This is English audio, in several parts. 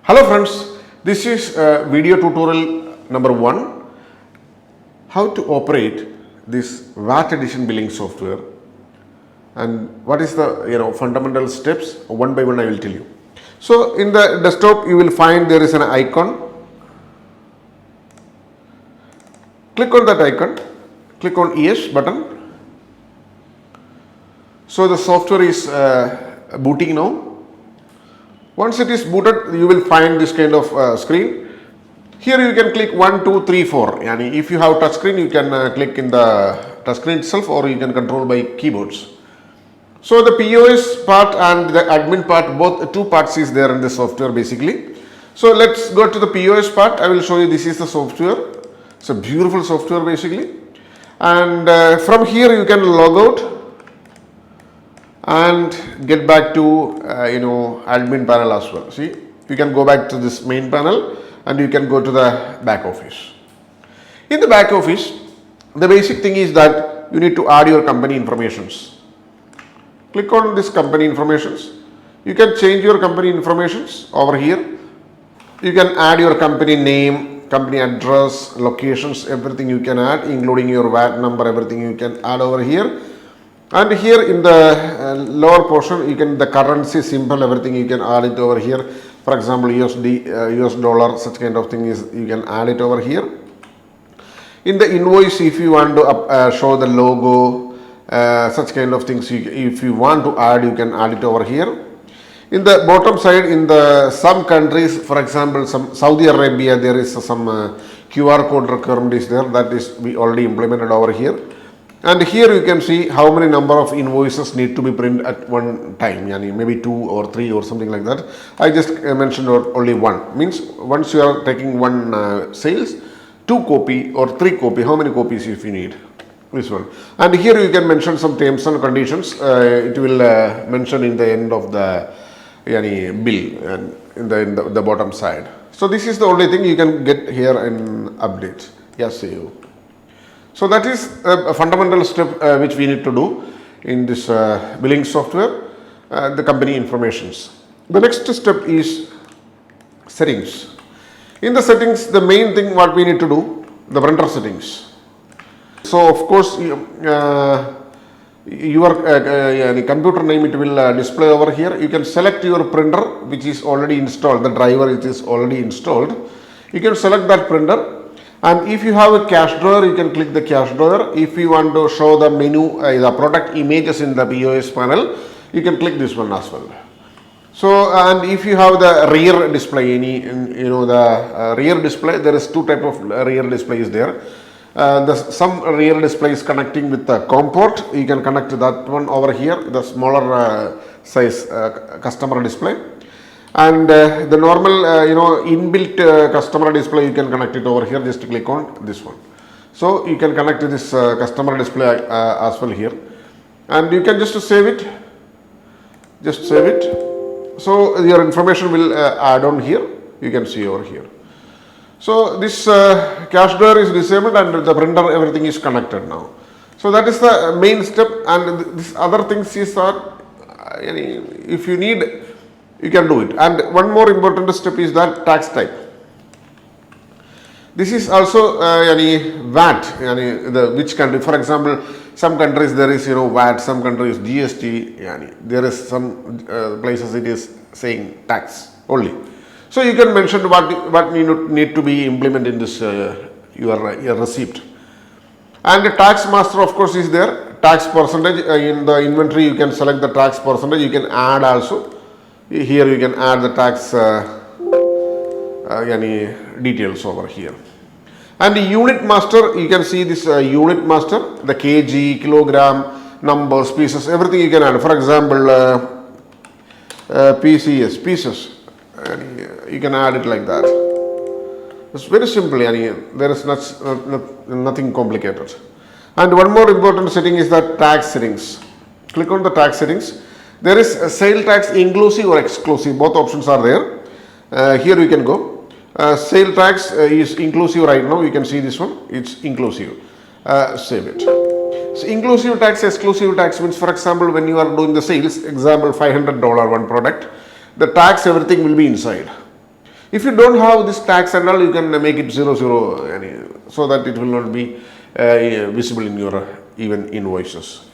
Hello friends, this is video tutorial number 1, how to operate this VAT edition billing software and what is the fundamental steps. One by one I will tell you. So in the desktop you will find there is an icon. Click on that icon, click on yes button. So the software is booting now. Once it is booted, you will find this kind of screen. Here you can click 1, 2, 3, 4. If you have touch screen, you can click in the touch screen itself, or you can control by keyboards. So the POS part and the admin part, both two parts is there in the software basically. So let's go to the POS part. I will show you this is the software. It's a beautiful software basically. And from here you can log out and get back to admin panel as well. See, you can go back to this main panel and you can go to the back office. In the back office, the basic thing is that you need to add your company informations. Click on this company informations. You can change your company informations over here. You can add your company name, company address, locations, everything you can add, including your VAT number, everything you can add over here. And here in the lower portion, you can the currency symbol, everything you can add it over here. For example, USD, US dollar, such kind of thing is you can add it over here. In the invoice, if you want to show the logo, such kind of things, if you want to add, you can add it over here. In the bottom side, in the some countries, for example, some Saudi Arabia, there is some QR code requirement is there, that is we already implemented over here. And here you can see how many number of invoices need to be printed at one time, maybe 2 or 3 or something like that. I just mentioned only one, means once you are taking one sales, 2 copy or 3 copy, how many copies if you need, this one. And here you can mention some terms and conditions, it will mention in the end of the bill and in the bottom side. So this is the only thing you can get here in update. Yes, see you. So that is a fundamental step which we need to do in this billing software, the company informations. The next step is settings. In the settings, the main thing what we need to do, the printer settings. So of course your computer name it will display over here. You can select your printer which is already installed, the driver which is already installed. You can select that printer. And if you have a cash drawer, you can click the cash drawer. If you want to show the menu, the product images in the POS panel, you can click this one as well. So, and if you have the rear display, the rear display, there is 2 type of rear displays there. Some rear display is connecting with the COM port. You can connect that one over here, the smaller size customer display. And the normal inbuilt customer display, you can connect it over here. Just click on this one. So you can connect this customer display as well here, and you can just save it. Just save it. So your information will add on here. You can see over here. So this cash drawer is disabled and the printer everything is connected now. So that is the main step. And this other things is that if you need, you can do it. And one more important step is that tax type. This is also VAT, which country. For example, some countries there is VAT, some countries GST. There is some places it is saying tax only. So you can mention what need to be implemented in this your receipt. And the tax master of course is there. Tax percentage in the inventory you can select the tax percentage. You can add also. Here you can add the tax details over here. And the unit master, you can see this unit master, the kg, kilogram, numbers, pieces, everything you can add. For example, pieces, you can add it like that. It's very simple, there is nothing complicated. And one more important setting is the tax settings. Click on the tax settings. There is a sale tax inclusive or exclusive, both options are there. Here you can go. Sale tax is inclusive right now, you can see this one, it's inclusive. Save it. So inclusive tax, exclusive tax means, for example, when you are doing the sales, example $500 one product, the tax everything will be inside. If you don't have this tax and all, you can make it 00 so that it will not be visible in your even invoices.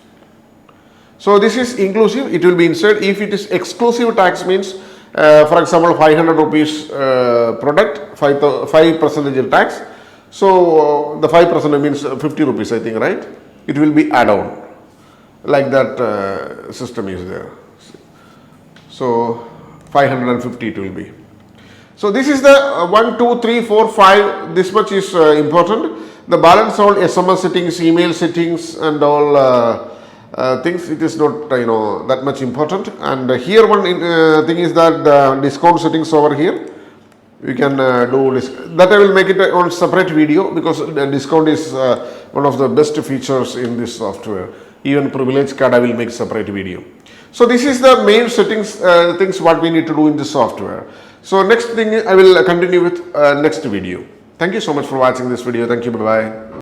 So this is inclusive, it will be inside. If it is exclusive tax means, for example, 500 rupees product, 5% tax. So the 5% means 50 rupees, I think, right? It will be add-on. Like that system is there. So 550 it will be. So this is the 1, 2, 3, 4, 5. This much is important. The balance all SMS settings, email settings, and all things. It is not that much important. And here one thing is that the discount settings over here. We can do this. That I will make it on separate video, because the discount is one of the best features in this software. Even privilege card I will make separate video. So this is the main settings, things what we need to do in this software. So next thing I will continue with next video. Thank you so much for watching this video. Thank you. Bye bye.